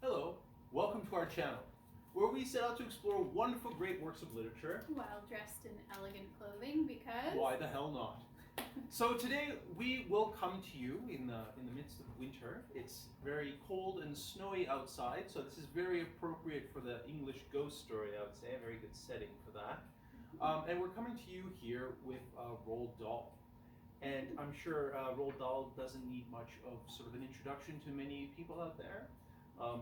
Hello, welcome to our channel, where we set out to explore wonderful great works of literature. While dressed in elegant clothing, because... Why the hell not? So today we will come to you in the midst of winter. It's very cold and snowy outside, so this is very appropriate for the English ghost story, I would say, a very good setting for that. And we're coming to you here with Roald Dahl. And I'm sure Roald Dahl doesn't need much of sort of an introduction to many people out there.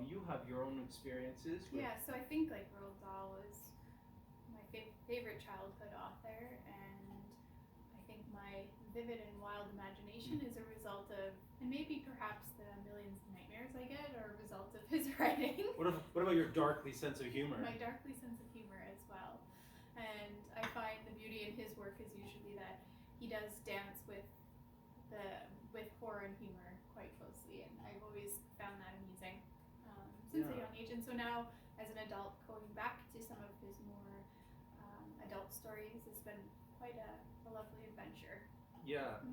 You have your own experiences. Yeah, so I think like Roald Dahl was my favorite childhood author, and I think my vivid and wild imagination is a result of, and maybe perhaps the millions of nightmares I get are a result of his writing. What about your darkly sense of humor? My darkly sense of humor as well. And I find the beauty in his work is usually that he does dance with horror and humor quite closely, and I've always found that amusing since a young age. And so now, as an adult, going back to some of his more adult stories has been quite a lovely adventure. Yeah.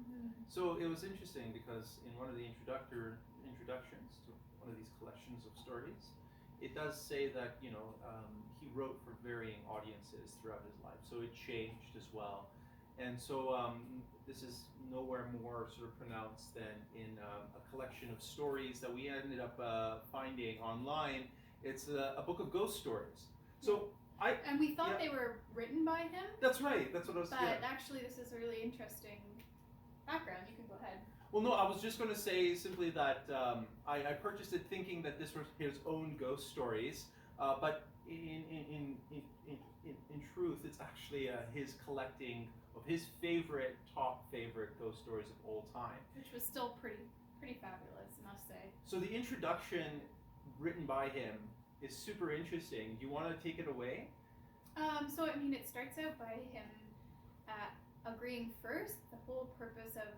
So it was interesting because in one of the introductions to one of these collections of stories, it does say that he wrote for varying audiences throughout his life, so it changed as well. And so this is nowhere more sort of pronounced than in a collection of stories that we ended up finding online. It's a book of ghost stories. So and we thought they were written by him. That's right. That's what I was saying. But actually, this is a really interesting background. You can go ahead. Well, no, I was just going to say simply that I purchased it thinking that this was his own ghost stories, but in truth, it's actually his collecting of his top favorite ghost stories of all time, which was still pretty fabulous, I must say. So the introduction written by him is super interesting. Do you want to take it away? So I mean, it starts out by him agreeing first. The whole purpose of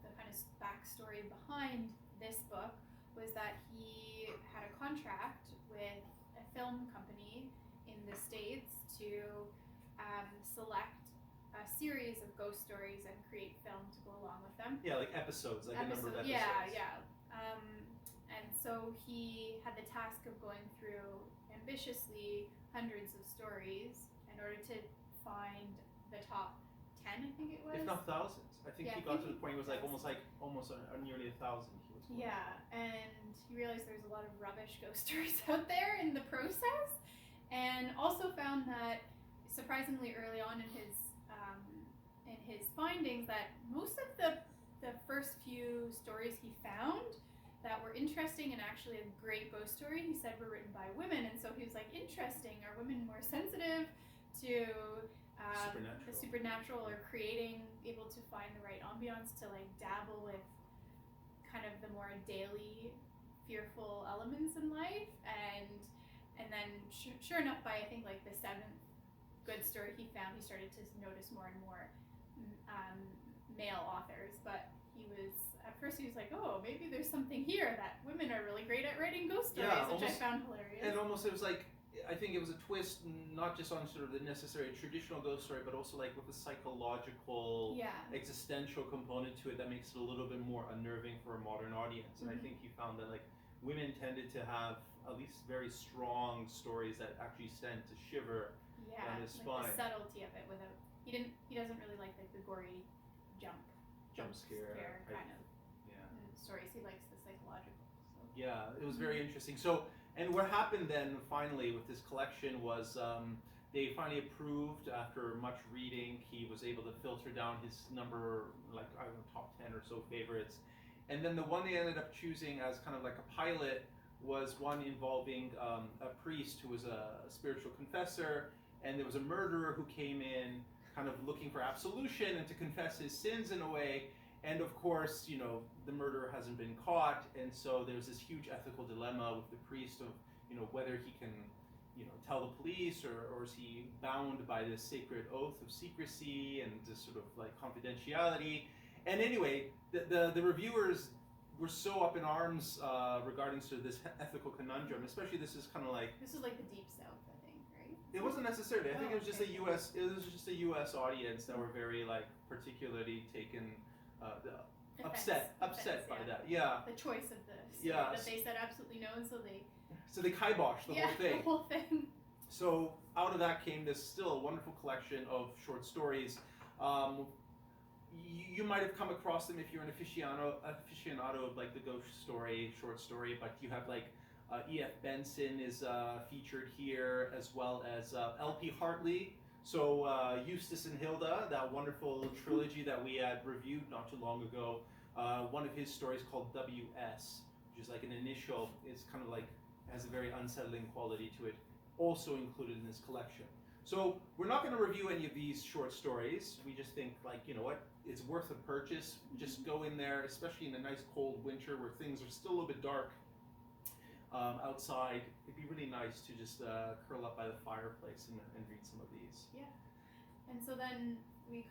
the kind of backstory behind this book was that he had a contract with a film company in the States to select a series of ghost stories and create film to go along with them. Yeah, like episodes, like a number of episodes. Yeah. And so he had the task of going through ambitiously hundreds of stories in order to find the top 10, I think it was. If not thousands. I think he got to the point where it was almost nearly 1,000. Yeah, and he realized there's a lot of rubbish ghost stories out there in the process, and also found that surprisingly early on in his findings that most of the first few stories he found that were interesting and actually a great ghost story, he said, were written by women. And so he was like, interesting, are women more sensitive to the supernatural, or able to find the right ambiance to like dabble with kind of the more daily fearful elements in life? And then sure enough, by I think like the 7th good story he found, he started to notice more and more male authors. But at first he was like, oh, maybe there's something here that women are really great at writing ghost stories, which I found hilarious. And almost it was like, I think it was a twist, not just on sort of the necessary traditional ghost story, but also like with a psychological, existential component to it that makes it a little bit more unnerving for a modern audience. And I think he found that like women tended to have at least very strong stories that actually sent to shiver down his spine. The subtlety of it without he doesn't really like the gory jump scare kind of stories. He likes the psychological. So. Yeah, it was very interesting. So, and what happened then finally with this collection was they finally approved after much reading. He was able to filter down his number, like I don't know, top 10 or so favorites. And then the one they ended up choosing as kind of like a pilot was one involving a priest who was a spiritual confessor, and there was a murderer who came in kind of looking for absolution and to confess his sins in a way. And of course, the murderer hasn't been caught, and so there's this huge ethical dilemma with the priest of, whether he can, tell the police, or is he bound by this sacred oath of secrecy and this sort of like confidentiality? And anyway, the reviewers were so up in arms regarding sort of this ethical conundrum. Especially this is kind of like This is like the Deep South, I think, right? it wasn't necessarily. I think it was just okay. a U.S. audience that were very like particularly taken upset by yeah. that. Yeah. The choice of the story Yeah. that they said absolutely no, and so they kiboshed the whole thing. the whole thing. So out of that came this still wonderful collection of short stories. You might have come across them if you're an aficionado of like the ghost story, short story. But you have like E.F. Benson is featured here, as well as L.P. Hartley. So Eustace and Hilda, that wonderful trilogy that we had reviewed not too long ago. One of his stories called W.S., which is like an initial. It's kind of like has a very unsettling quality to it. Also included in this collection. So we're not going to review any of these short stories. We just think like, you know what, it's worth a purchase. Just go in there, especially in a nice cold winter where things are still a little bit dark outside. It'd be really nice to just curl up by the fireplace and read some of these. Yeah. And so then we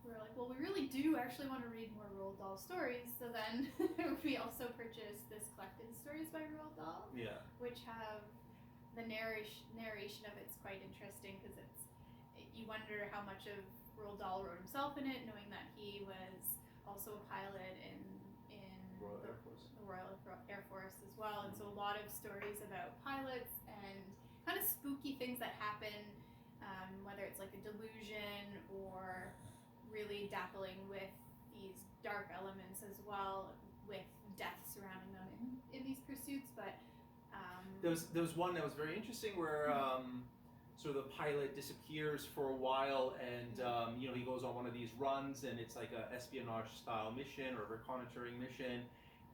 were like, well, we really do actually want to read more Roald Dahl stories. So then we also purchased this collected stories by Roald Dahl, Yeah. which have the narration of it's quite interesting because you wonder how much of Roald Dahl wrote himself in it, knowing that he was also a pilot in Royal Air Force. the Royal Air Force as well, and so a lot of stories about pilots and kind of spooky things that happen, whether it's like a delusion or really dappling with these dark elements as well, with death surrounding them in these pursuits, but. There was one that was very interesting where sort of the pilot disappears for a while, and he goes on one of these runs, and it's like a espionage style mission or reconnoitering mission,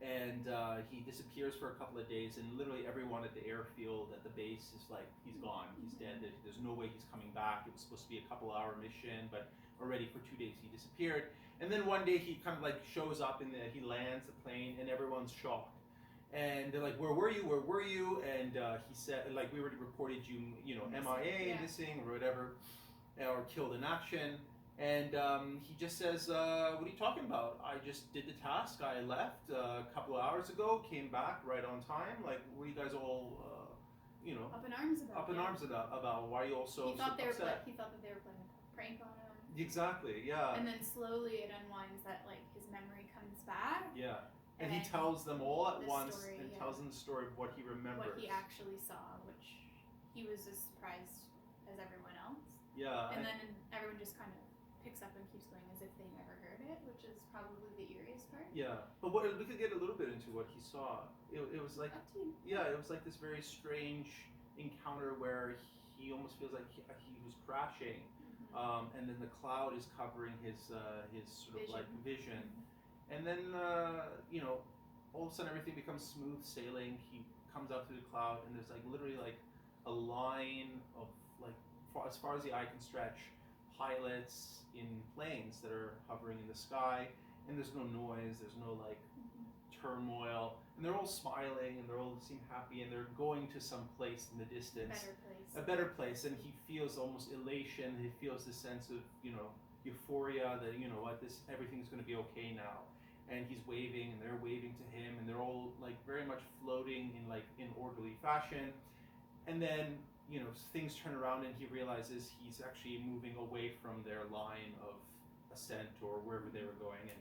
and he disappears for a couple of days, and literally everyone at the airfield at the base is like, he's gone, he's dead, there's no way he's coming back. It was supposed to be a couple-hour mission, but already for 2 days he disappeared. And then one day he kind of like shows up he lands the plane, and everyone's shocked. And they're like, where were you? And he said, like, we already reported you, MIA, missing, or whatever, or killed in action. And he just says, what are you talking about? I just did the task. I left a couple of hours ago, came back right on time. Like, were you guys all, up in arms about? Why are you all so he thought upset? He thought that they were playing a prank on him. Exactly, yeah. And then slowly it unwinds that, like, his memory comes back. Yeah. And he tells them all at once, story, and tells them the story of what he remembers. What he actually saw, which he was as surprised as everyone else. Yeah. And then everyone just kind of picks up and keeps going as if they never heard it, which is probably the eeriest part. Yeah. But we could get a little bit into what he saw. It was like, Up to you. yeah, it was like this very strange encounter where he almost feels like he was crashing, and then the cloud is covering his sort of like vision. And then, all of a sudden everything becomes smooth sailing. He comes out through the cloud, and there's like literally like a line of like, as far as the eye can stretch, pilots in planes that are hovering in the sky, and there's no noise, there's no like turmoil, and they're all smiling, and they all seem happy, and they're going to some place in the distance. A better place, and he feels almost elation. He feels this sense of, euphoria that, everything's going to be okay now. And he's waving, and they're waving to him, and they're all like very much floating in orderly fashion. And then, things turn around, and he realizes he's actually moving away from their line of ascent or wherever they were going, and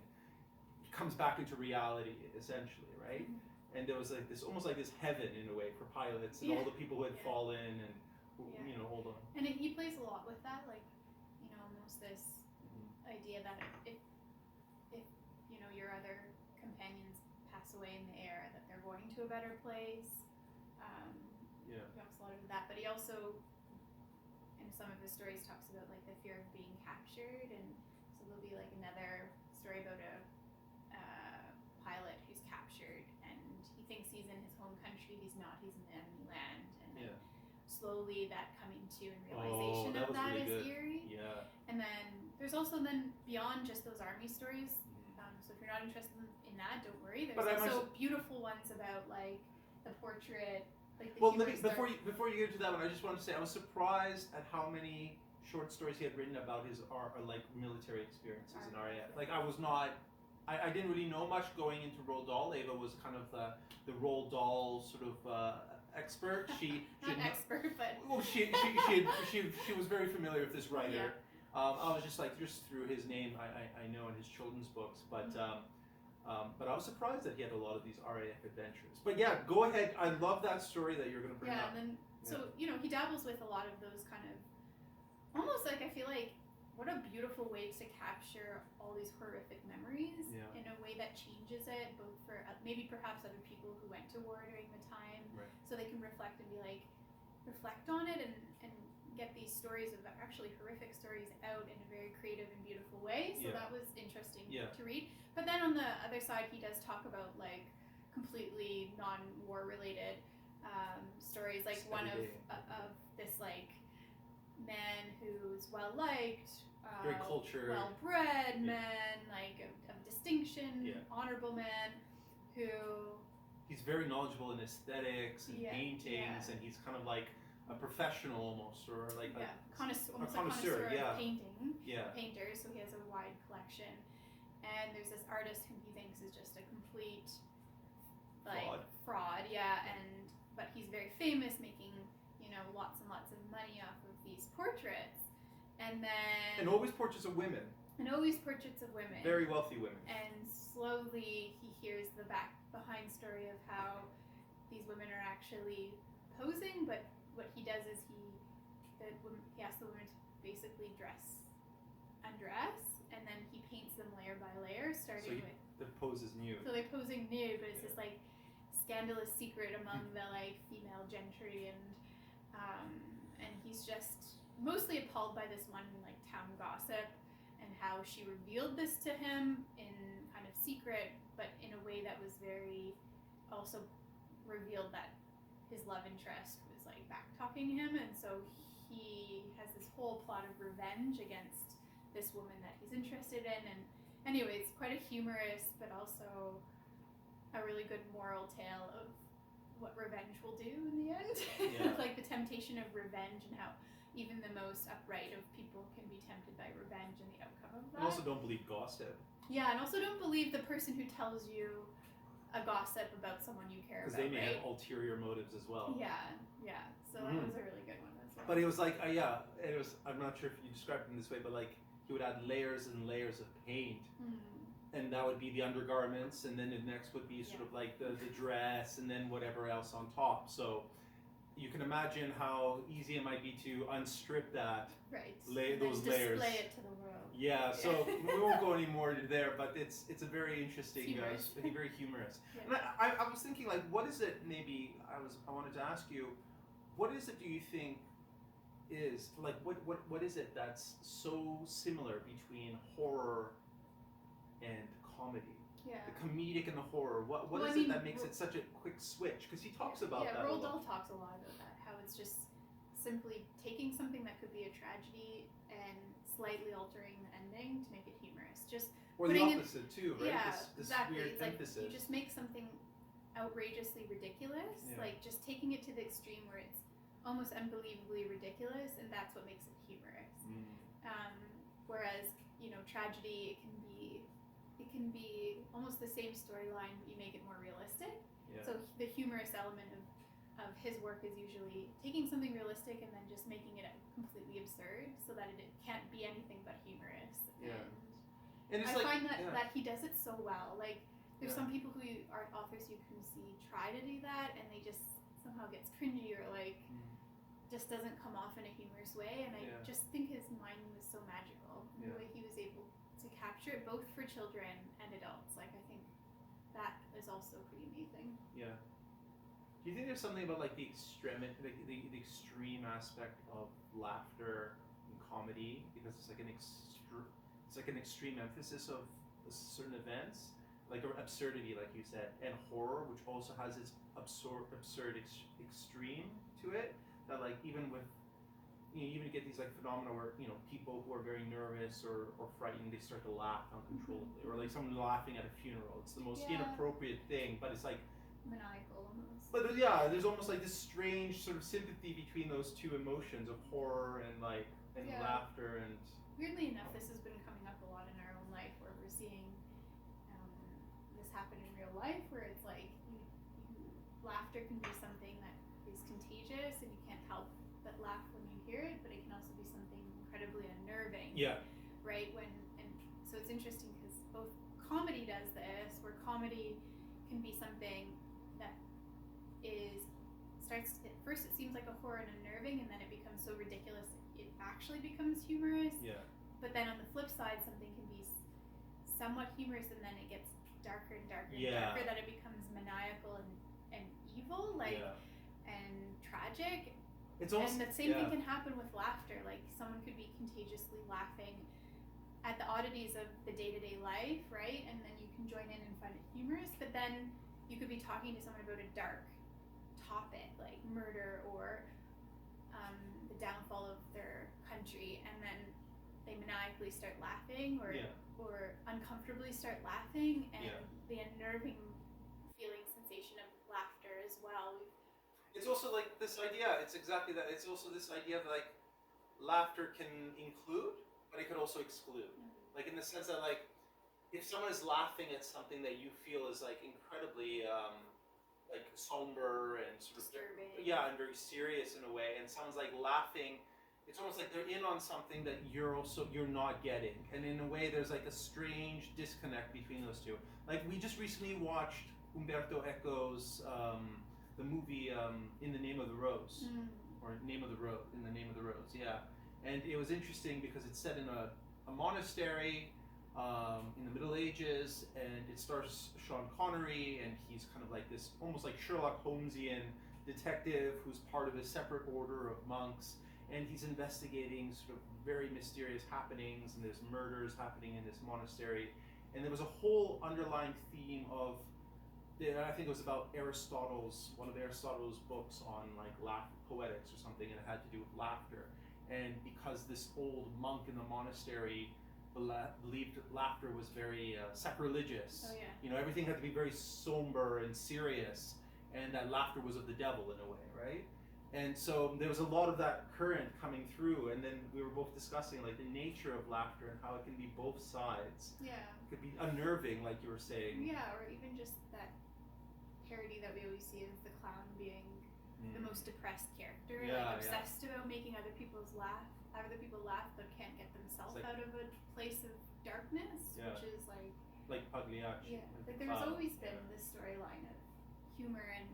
he comes back into reality, essentially, right? And there was like this, almost like this heaven in a way for pilots and all the people who had fallen and hold on. And he plays a lot with that, like, almost this idea that if your other companions pass away in the air, that they're going to a better place. He talks a lot of that, but he also, in some of his stories, talks about like the fear of being captured, and so there'll be like another story about a pilot who's captured, and he thinks he's in his home country. He's not. He's in enemy land, and slowly that coming to and realization of that really is good. eerie. Yeah. And then there's also beyond just those army stories. So if you're not interested in that, don't worry. There's also beautiful ones about like the Like the Well, let me, humorous before you get into that one, I just wanted to say I was surprised at how many short stories he had written about his like military experiences in RAF. Like I was not, I didn't really know much going into Roald Dahl. Ava was kind of the Roald Dahl sort of expert. She not expert, but well, she was very familiar with this writer. Yeah. I was just like just through his name, I know in his children's books, but I was surprised that he had a lot of these RAF adventures. But yeah, go ahead. I love that story that you're going to bring up. And then so he dabbles with a lot of those kind of almost like I feel like what a beautiful way to capture all these horrific memories in a way that changes it, both for maybe perhaps other people who went to war during the time, so they can reflect and be like reflect on it and get these stories of actually horrific stories out in a very creative and beautiful way. So that was interesting to read. But then on the other side, he does talk about like completely non-war related stories, like one of this like man who's well liked, very cultured, well bred man, like of distinction, honorable man, who he's very knowledgeable in aesthetics and paintings, and he's kind of like a professional almost, or like almost a connoisseur of painting, painter. So he has a wide collection, and there's this artist whom he thinks is just a complete fraud, but he's very famous, making lots and lots of money off of these portraits, and always portraits of women, very wealthy women, and slowly he hears the behind story of how these women are actually posing, but what he does is he asks the women to basically undress, and then he paints them layer by layer, starting with the pose is nude. So they're posing nude, but it's this like scandalous secret among the like female gentry, and he's just mostly appalled by this one like town gossip and how she revealed this to him in kind of secret, but in a way that was very also revealed that his love interest was like back talking him, and so he has this whole plot of revenge against this woman that he's interested in. And anyway, it's quite a humorous but also a really good moral tale of what revenge will do in the end. Like the temptation of revenge, and how even the most upright of people can be tempted by revenge and the outcome of that. And also don't believe gossip. Yeah, and also don't believe the person who tells you a gossip about someone you care about. Because they may have ulterior motives as well. Yeah. So that was a really good one as well. But it was like, it was. I'm not sure if you described it in this way, but like he would add layers and layers of paint, and that would be the undergarments, and then the next would be sort of like the dress, and then whatever else on top. So you can imagine how easy it might be to unstrip that, those layers, display it to the world. Yeah. So we won't go any more there, but it's a very interesting, very humorous. And I was thinking, like, what is it? Maybe I wanted to ask you, what is it? Do you think is like what is it that's so similar between horror and comedy? The comedic and the horror. What is it that makes it such a quick switch? Because he talks about that. Roald Dahl talks a lot about that. How it's just simply taking something that could be a tragedy and slightly altering the ending to make it humorous. Or the opposite too, right? Yeah, this exactly. Weird it's emphasis. Like you just make something outrageously ridiculous, like just taking it to the extreme where it's almost unbelievably ridiculous, and that's what makes it humorous. Whereas tragedy, it can be almost the same storyline, but you make it more realistic. So the humorous element of his work is usually taking something realistic and then just making it completely absurd, so that it can't be anything but humorous. And I find that he does it so well. Like there's some people who are authors you can see try to do that, and they just somehow gets cringy, or like just doesn't come off in a humorous way. And I just think his mind was so magical, the way he was able to capture it both for children and adults. Like I think that is also pretty amazing. Do you think there's something about like the extreme aspect of laughter in comedy, because it's like an extreme emphasis of certain events, like absurdity, like you said, and horror, which also has its absurd extreme to it. That like even with you even get these like phenomena where people who are very nervous or frightened, they start to laugh uncontrollably, or like someone laughing at a funeral. It's the most inappropriate thing, but it's like maniacal almost. But yeah, there's almost like this strange sort of sympathy between those two emotions of horror and laughter and. Weirdly enough, this has been coming up a lot in our own life, where we're seeing this happen in real life, where it's like laughter can be something that is contagious, and you can't help but laugh when you hear it, but it can also be something incredibly unnerving. Yeah. Right? So it's interesting because both comedy does this, where comedy can be something that at first it seems like a horror and unnerving, and then it becomes so ridiculous it actually becomes humorous. Yeah. But then on the flip side, something can be somewhat humorous, and then it gets darker and darker and darker, that it becomes maniacal and evil, and tragic. It's almost, and the same thing can happen with laughter. Like someone could be contagiously laughing at the oddities of the day-to-day life, right? And then you can join in and find it humorous, but then you could be talking to someone about a dark topic like murder or the downfall of their country, and then they maniacally start laughing or uncomfortably start laughing, and the unnerving feeling sensation of laughter as well. It's also like this idea, it's exactly that, it's also this idea of like laughter can include, but it could also exclude. Like in the sense that like if someone is laughing at something that you feel is like incredibly like somber and sort of disturbing, and very serious in a way, and someone's like laughing, it's almost like they're in on something that you're not getting, and in a way there's like a strange disconnect between those two. Like we just recently watched Umberto Eco's the movie In the Name of the Rose, or In the Name of the Rose, and it was interesting because it's set in a monastery in the Middle Ages, and it stars Sean Connery, and he's kind of like this almost like Sherlock Holmesian detective who's part of a separate order of monks, and he's investigating sort of very mysterious happenings, and there's murders happening in this monastery, and there was a whole underlying theme of, I think it was about one of Aristotle's books on like poetics or something, and it had to do with laughter. And because this old monk in the monastery believed laughter was very sacrilegious, everything had to be very somber and serious, and that laughter was of the devil in a way, right? And so there was a lot of that current coming through, and then we were both discussing like the nature of laughter and how it can be both sides. Yeah. It could be unnerving, like you were saying. Yeah, or even just that parody that we always see is the clown being the most depressed character, obsessed about making other people laugh, but can't get themselves out of a place of darkness, which is like Pagliacci. Yeah, like there's always been this storyline of humor and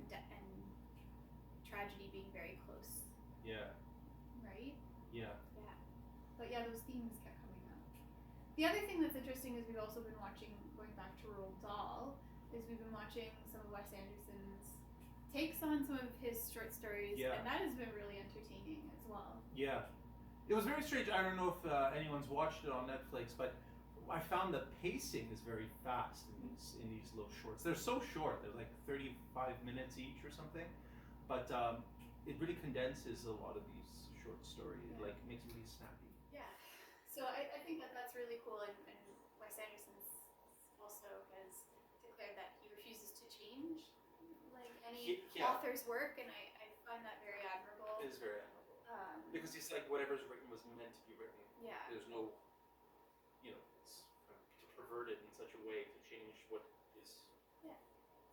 tragedy being very close. Yeah. Right? Yeah. Yeah. But yeah, those themes kept coming up. The other thing that's interesting is we've also been watching, going back to Roald Dahl, is we've been watching some of Wes Anderson's takes on some of his short stories, and that has been really entertaining as well. Yeah. It was very strange. I don't know if anyone's watched it on Netflix, but I found the pacing is very fast in these little shorts. They're so short. They're like 35 minutes each or something. But it really condenses a lot of these short stories. Like makes it really snappy. Yeah. So I think that's really cool, and Wes Anderson also has declared that he refuses to change like any author's work, and I find that very admirable. It is very admirable. Because it's like whatever's written was meant to be written. Yeah. There's no, it's to pervert it in such a way to change what is. Yeah.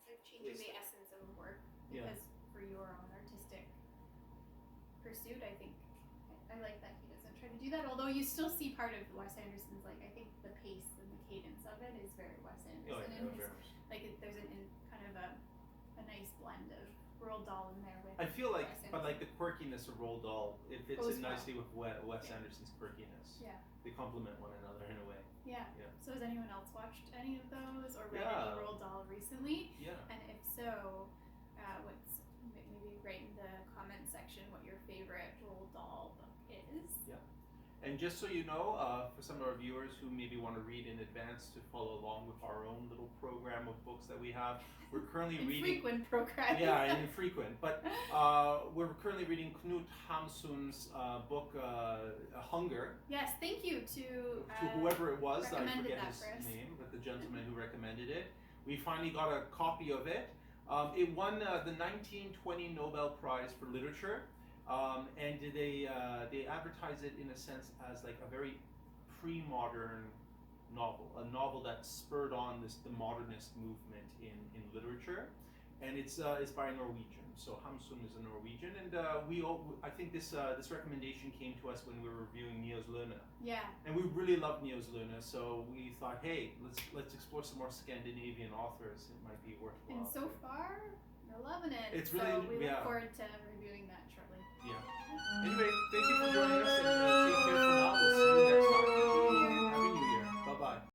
It's like changing the essence of a work, because for your own artistic pursuit, I think I like that he doesn't try to do that. Although you still see part of Wes Anderson's, like I think the pace and the cadence of it is very Wes Anderson, and there's kind of a nice blend of Roald Dahl in there with. I feel like, but like the quirkiness of Roald Dahl, it fits in nicely with Wes Anderson's quirkiness. Yeah. They complement one another in a way. Yeah. So has anyone else watched any of those or read any Roald Dahl recently? Yeah. And if so, what's maybe write in the comment section what your favorite Roald Dahl book is. Yeah. And just so you know, for some of our viewers who maybe want to read in advance to follow along with our own little program of books that we have, we're currently reading. Infrequent program. Yeah, infrequent. But we're currently reading Knut Hamsun's book, Hunger. Yes, thank you to whoever it was. I forget his name, but the gentleman who recommended it. We finally got a copy of it. It won the 1920 Nobel Prize for Literature, and they advertise it in a sense as like a very pre-modern novel, a novel that spurred on the modernist movement in literature, and it's by a Norwegian. So Hamsun is a Norwegian, and I think this recommendation came to us when we were reviewing Niels Lune. Yeah. And we really loved Niels Lune, so we thought, hey, let's explore some more Scandinavian authors. It might be worthwhile. And so far, we're loving it. It's so really, we yeah. look forward to reviewing that shortly. Yeah. Anyway, thank you for joining us. And,